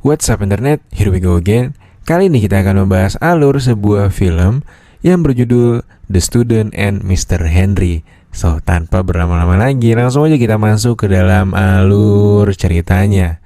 What's up internet, here we go again. Kali ini kita akan membahas alur sebuah film yang berjudul The Student and Mr. Henry. So, tanpa berlama-lama lagi, langsung aja kita masuk ke dalam alur ceritanya.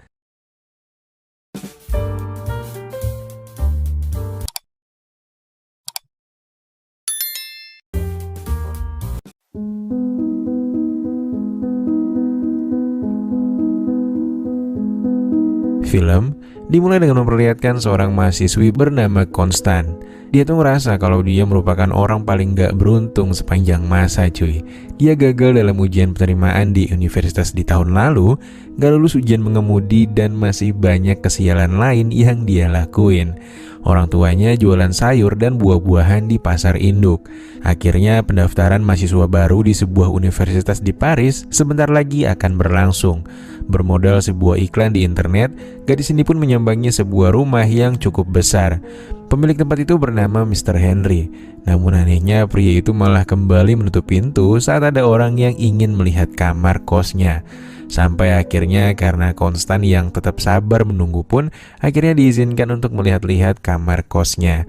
Film dimulai dengan memperlihatkan seorang mahasiswi bernama Konstan. Dia tuh ngerasa kalau dia merupakan orang paling gak beruntung sepanjang masa cuy. Dia gagal dalam ujian penerimaan di universitas di tahun lalu, gak lulus ujian mengemudi, dan masih banyak kesialan lain yang dia lakuin. Orang tuanya jualan sayur dan buah-buahan di pasar induk. Akhirnya pendaftaran mahasiswa baru di sebuah universitas di Paris sebentar lagi akan berlangsung. Bermodal sebuah iklan di internet, gadis ini pun menyambangi sebuah rumah yang cukup besar. Pemilik tempat itu bernama Mr. Henry. Namun anehnya pria itu malah kembali menutup pintu saat ada orang yang ingin melihat kamar kosnya. Sampai akhirnya karena Konstan yang tetap sabar menunggu pun akhirnya diizinkan untuk melihat-lihat kamar kosnya.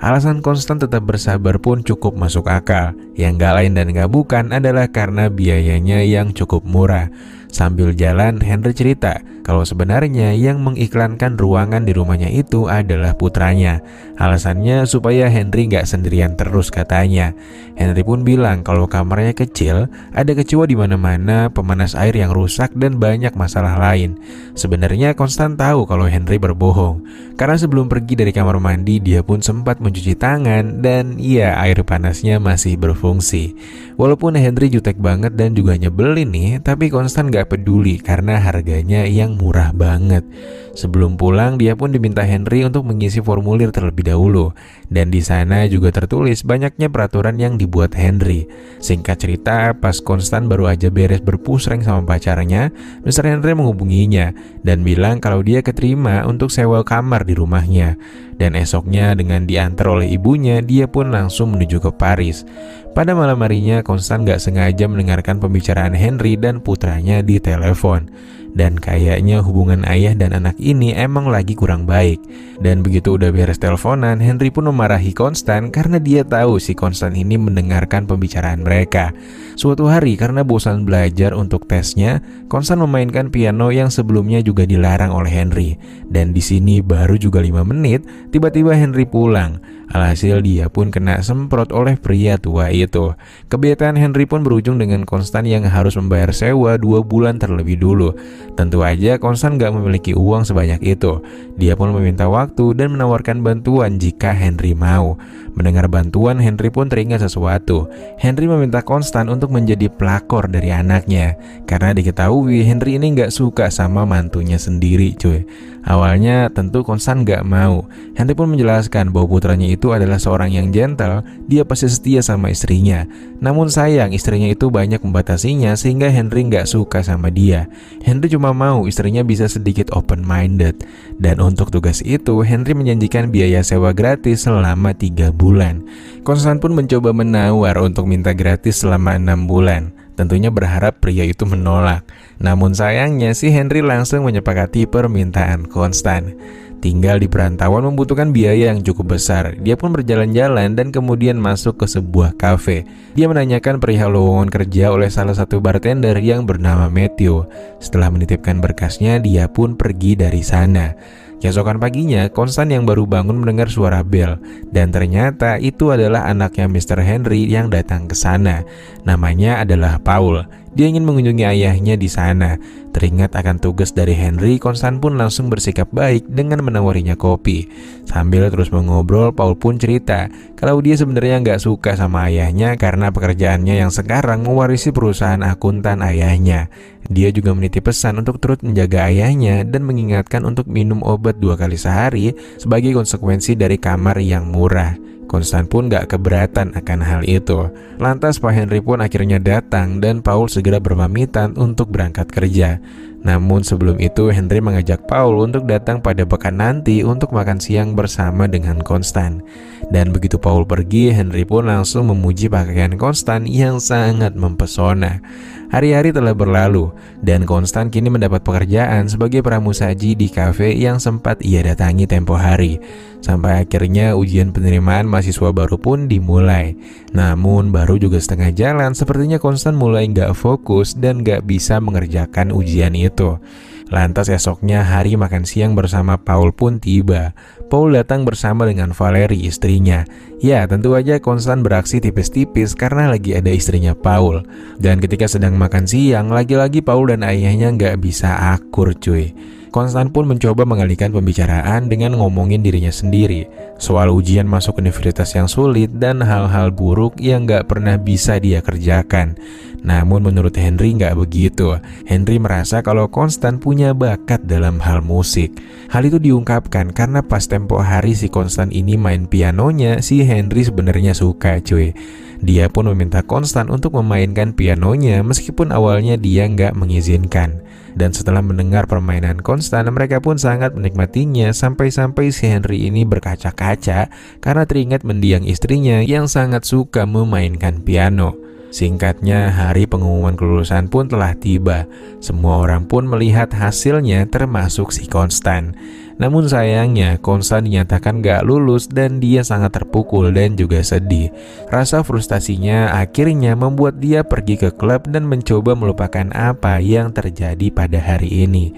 Alasan Konstan tetap bersabar pun cukup masuk akal. Yang gak lain dan gak bukan adalah karena biayanya yang cukup murah. Sambil jalan, Henry cerita kalau sebenarnya yang mengiklankan ruangan di rumahnya itu adalah putranya. Alasannya supaya Henry gak sendirian terus katanya. Henry pun bilang kalau kamarnya kecil, ada kecoa di mana-mana, pemanas air yang rusak, dan banyak masalah lain. Sebenarnya Konstan tahu kalau Henry berbohong. Karena sebelum pergi dari kamar mandi, dia pun sempat mencuci tangan dan ya air panasnya masih berfungsi. Walaupun Henry jutek banget dan juga nyebelin nih, tapi Konstan gak peduli karena harganya yang murah banget. Sebelum pulang, dia pun diminta Henry untuk mengisi formulir terlebih dahulu. Dan di sana juga tertulis banyaknya peraturan yang dibuat Henry. Singkat cerita, pas Konstan baru aja beres berpusreng sama pacarnya, Mr. Henry menghubunginya dan bilang kalau dia keterima untuk sewa kamar di rumahnya. Dan esoknya dengan diantar oleh ibunya, dia pun langsung menuju ke Paris. Pada malam harinya, Konstan gak sengaja mendengarkan pembicaraan Henry dan putranya di telepon. Dan kayaknya hubungan ayah dan anak ini emang lagi kurang baik. Dan begitu udah beres teleponan, Henry pun memarahi Konstan karena dia tahu si Konstan ini mendengarkan pembicaraan mereka. Suatu hari karena bosan belajar untuk tesnya, Konstan memainkan piano yang sebelumnya juga dilarang oleh Henry. Dan di sini baru juga 5 menit, tiba-tiba Henry pulang. Alhasil dia pun kena semprot oleh pria tua itu. Kebiasaan Henry pun berujung dengan Konstan yang harus membayar sewa 2 bulan terlebih dulu. Tentu aja Konstan gak memiliki uang sebanyak itu. Dia pun meminta waktu dan menawarkan bantuan jika Henry mau. Mendengar bantuan, Henry pun teringat sesuatu. Henry meminta Konstan untuk menjadi pelakor dari anaknya. Karena diketahui Henry ini gak suka sama mantunya sendiri cuy. Awalnya tentu Konstan gak mau. Henry pun menjelaskan bahwa putranya itu adalah seorang yang gentle. Dia pasti setia sama istrinya. Namun sayang istrinya itu banyak membatasinya sehingga Henry gak suka sama dia. Henry cuma mau istrinya bisa sedikit open-minded. Dan untuk tugas itu Henry menjanjikan biaya sewa gratis selama 3 bulan. Konstan pun mencoba menawar untuk minta gratis selama 6 bulan. Tentunya berharap pria itu menolak. Namun sayangnya si Henry langsung menyepakati permintaan Konstan. Tinggal di perantauan membutuhkan biaya yang cukup besar. Dia pun berjalan-jalan dan kemudian masuk ke sebuah kafe. Dia menanyakan perihal lowongan kerja oleh salah satu bartender yang bernama Matthew. Setelah menitipkan berkasnya, dia pun pergi dari sana. Keesokan paginya, Konstan yang baru bangun mendengar suara bel. Dan ternyata itu adalah anaknya Mr. Henry yang datang ke sana. Namanya adalah Paul. Dia ingin mengunjungi ayahnya di sana. Teringat akan tugas dari Henry, Konstan pun langsung bersikap baik dengan menawarinya kopi. Sambil terus mengobrol, Paul pun cerita kalau dia sebenarnya nggak suka sama ayahnya karena pekerjaannya yang sekarang mewarisi perusahaan akuntan ayahnya. Dia juga menitip pesan untuk terus menjaga ayahnya dan mengingatkan untuk minum obat 2 kali sehari sebagai konsekuensi dari kamar yang murah. Konstan pun gak keberatan akan hal itu. Lantas Pak Henry pun akhirnya datang dan Paul segera berpamitan untuk berangkat kerja. Namun sebelum itu Henry mengajak Paul untuk datang pada pekan nanti untuk makan siang bersama dengan Konstan. Dan begitu Paul pergi, Henry pun langsung memuji pakaian Konstan yang sangat mempesona. Hari-hari telah berlalu, dan Konstan kini mendapat pekerjaan sebagai pramusaji di kafe yang sempat ia datangi tempo hari. Sampai akhirnya ujian penerimaan mahasiswa baru pun dimulai. Namun baru juga setengah jalan, sepertinya Konstan mulai nggak fokus dan nggak bisa mengerjakan ujian itu. Lantas esoknya hari makan siang bersama Paul pun tiba. Paul datang bersama dengan Valerie, istrinya. Ya, tentu aja Konstan beraksi tipis-tipis karena lagi ada istrinya Paul. Dan ketika sedang makan siang, lagi-lagi Paul dan ayahnya nggak bisa akur cuy. Konstan pun mencoba mengalihkan pembicaraan dengan ngomongin dirinya sendiri soal ujian masuk universitas yang sulit dan hal-hal buruk yang gak pernah bisa dia kerjakan. Namun menurut Henry gak begitu. Henry merasa kalau Konstan punya bakat dalam hal musik. Hal itu diungkapkan karena pas tempo hari si Konstan ini main pianonya, si Henry sebenarnya suka cuy. Dia pun meminta Konstan untuk memainkan pianonya meskipun awalnya dia nggak mengizinkan. Dan setelah mendengar permainan Konstan, mereka pun sangat menikmatinya sampai-sampai si Henry ini berkaca-kaca karena teringat mendiang istrinya yang sangat suka memainkan piano. Singkatnya, hari pengumuman kelulusan pun telah tiba. Semua orang pun melihat hasilnya termasuk si Konstan. Namun sayangnya, Konstan dinyatakan gak lulus dan dia sangat terpukul dan juga sedih. Rasa frustasinya akhirnya membuat dia pergi ke klub dan mencoba melupakan apa yang terjadi pada hari ini.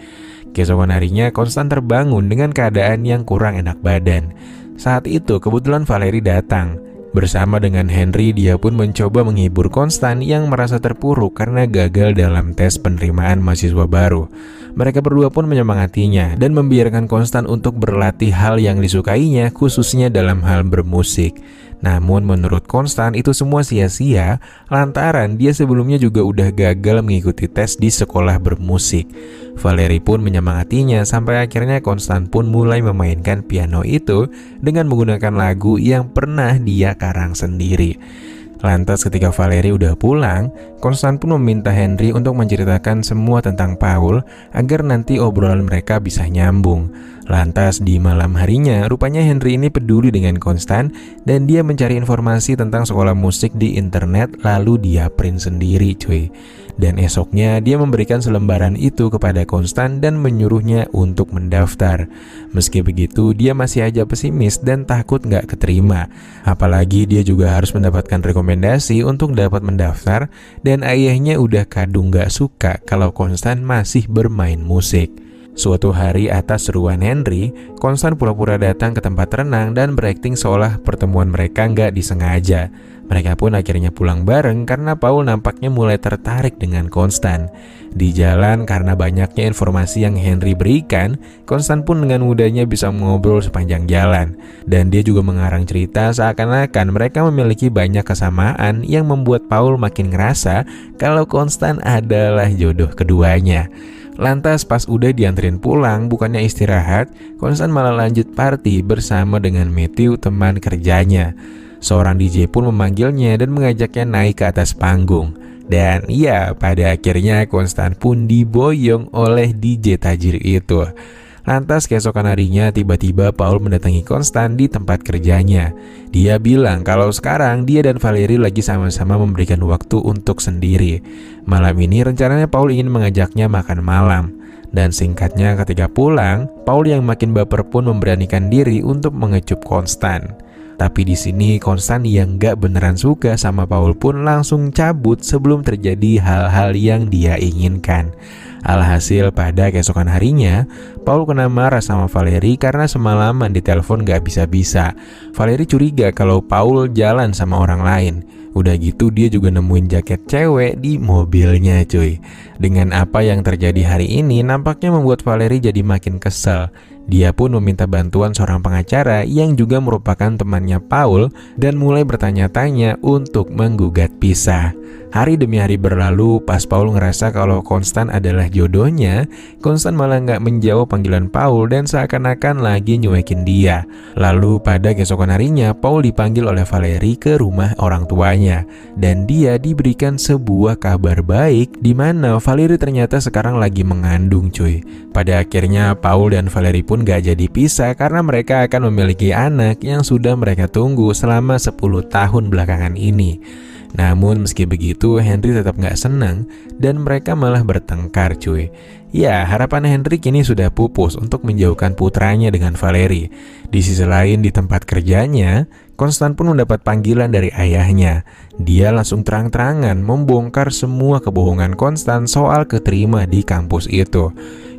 Keesokan harinya, Konstan terbangun dengan keadaan yang kurang enak badan. Saat itu kebetulan Valerie datang. Bersama dengan Henry, dia pun mencoba menghibur Konstan yang merasa terpuruk karena gagal dalam tes penerimaan mahasiswa baru. Mereka berdua pun menyemangatinya dan membiarkan Konstan untuk berlatih hal yang disukainya, khususnya dalam hal bermusik. Namun menurut Konstan itu semua sia-sia lantaran dia sebelumnya juga udah gagal mengikuti tes di sekolah bermusik. Valerie pun menyemangatinya sampai akhirnya Konstan pun mulai memainkan piano itu dengan menggunakan lagu yang pernah dia karang sendiri. Lantas ketika Valerie udah pulang, Konstan pun meminta Henry untuk menceritakan semua tentang Paul agar nanti obrolan mereka bisa nyambung. Lantas di malam harinya, rupanya Henry ini peduli dengan Konstan dan dia mencari informasi tentang sekolah musik di internet lalu dia print sendiri cuy. Dan esoknya dia memberikan selembaran itu kepada Konstan dan menyuruhnya untuk mendaftar. Meski begitu dia masih aja pesimis dan takut gak keterima. Apalagi dia juga harus mendapatkan rekomendasi untuk dapat mendaftar dan ayahnya udah kadung gak suka kalau Konstan masih bermain musik. Suatu hari atas seruan Henry, Konstan pura-pura datang ke tempat renang dan berakting seolah pertemuan mereka nggak disengaja. Mereka pun akhirnya pulang bareng karena Paul nampaknya mulai tertarik dengan Konstan. Di jalan karena banyaknya informasi yang Henry berikan, Konstan pun dengan mudahnya bisa mengobrol sepanjang jalan. Dan dia juga mengarang cerita seakan-akan mereka memiliki banyak kesamaan yang membuat Paul makin ngerasa kalau Konstan adalah jodoh keduanya. Lantas pas udah dianterin pulang, bukannya istirahat, Konstan malah lanjut party bersama dengan Matthew, teman kerjanya. Seorang DJ pun memanggilnya dan mengajaknya naik ke atas panggung. Dan iya, pada akhirnya Konstan pun diboyong oleh DJ tajir itu. Lantas keesokan harinya tiba-tiba Paul mendatangi Konstan di tempat kerjanya. Dia bilang kalau sekarang dia dan Valerie lagi sama-sama memberikan waktu untuk sendiri. Malam ini rencananya Paul ingin mengajaknya makan malam. Dan singkatnya ketika pulang, Paul yang makin baper pun memberanikan diri untuk mengecup Konstan. Tapi di sini Konstan yang gak beneran suka sama Paul pun langsung cabut sebelum terjadi hal-hal yang dia inginkan. Alhasil pada keesokan harinya, Paul kena marah sama Valerie karena semalaman ditelepon gak bisa-bisa. Valerie curiga kalau Paul jalan sama orang lain. Udah gitu dia juga nemuin jaket cewek di mobilnya cuy. Dengan apa yang terjadi hari ini nampaknya membuat Valerie jadi makin kesel. Dia pun meminta bantuan seorang pengacara yang juga merupakan temannya Paul dan mulai bertanya-tanya untuk menggugat pisah. Hari demi hari berlalu, pas Paul ngerasa kalau Konstan adalah jodohnya, Konstan malah nggak menjawab panggilan Paul dan seakan-akan lagi nyuekin dia. Lalu pada keesokan harinya, Paul dipanggil oleh Valerie ke rumah orang tuanya. Dan dia diberikan sebuah kabar baik di mana Valerie ternyata sekarang lagi mengandung cuy. Pada akhirnya Paul dan Valerie pun gak jadi pisah karena mereka akan memiliki anak yang sudah mereka tunggu selama 10 tahun belakangan ini. Namun meski begitu, Henry tetap nggak senang dan mereka malah bertengkar cuy. Ya, harapan Henry kini sudah pupus untuk menjauhkan putranya dengan Valerie. Di sisi lain, di tempat kerjanya, Constant pun mendapat panggilan dari ayahnya. Dia langsung terang-terangan membongkar semua kebohongan Constant soal keterima di kampus itu.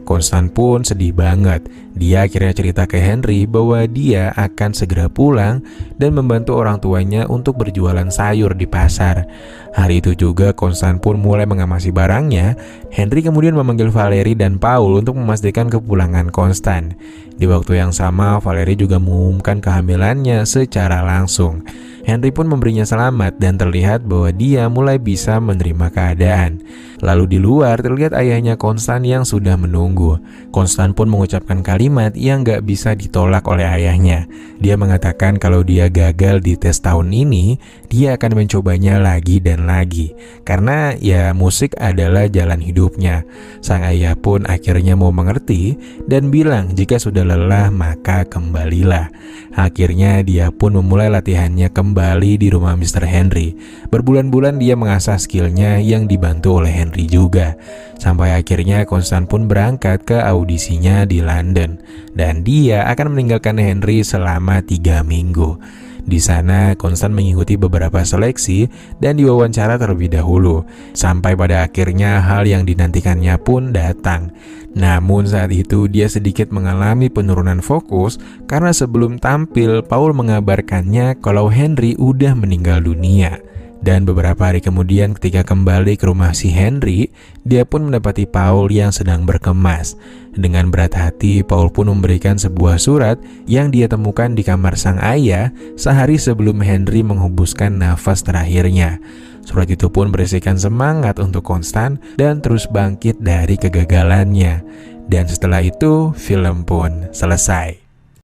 Constant pun sedih banget. Dia akhirnya cerita ke Henry bahwa dia akan segera pulang dan membantu orang tuanya untuk berjualan sayur di pasar. Hari itu juga Constant pun mulai mengamasi barangnya. Henry kemudian memanggil Valerie dan Paul untuk memastikan kepulangan Constant. Di waktu yang sama, Valerie juga mengumumkan kehamilannya secara langsung. Henry pun memberinya selamat dan terlihat bahwa dia mulai bisa menerima keadaan. Lalu di luar terlihat ayahnya Constant yang sudah menunggu. Constant pun mengucapkan kalimat yang gak bisa ditolak oleh ayahnya. Dia mengatakan kalau dia gagal di tes tahun ini, dia akan mencobanya lagi dan lagi. Karena ya musik adalah jalan hidupnya. Sang ayah pun akhirnya mau mengerti dan bilang jika sudah lelah maka kembalilah. Akhirnya dia pun memulai latihannya kembali di rumah Mr. Henry. Berbulan-bulan dia mengasah skillnya yang dibantu oleh Henry juga. Sampai akhirnya Constant pun berangkat ke audisinya di London. Dan dia akan meninggalkan Henry selama 3 minggu. Di sana, Constant mengikuti beberapa seleksi dan diwawancara terlebih dahulu. Sampai pada akhirnya hal yang dinantikannya pun datang. Namun saat itu dia sedikit mengalami penurunan fokus karena sebelum tampil, Paul mengabarkannya kalau Henry udah meninggal dunia. Dan beberapa hari kemudian ketika kembali ke rumah si Henry, dia pun mendapati Paul yang sedang berkemas. Dengan berat hati, Paul pun memberikan sebuah surat yang dia temukan di kamar sang ayah sehari sebelum Henry menghembuskan nafas terakhirnya. Surat itu pun berisikan semangat untuk Constant dan terus bangkit dari kegagalannya. Dan setelah itu, film pun selesai.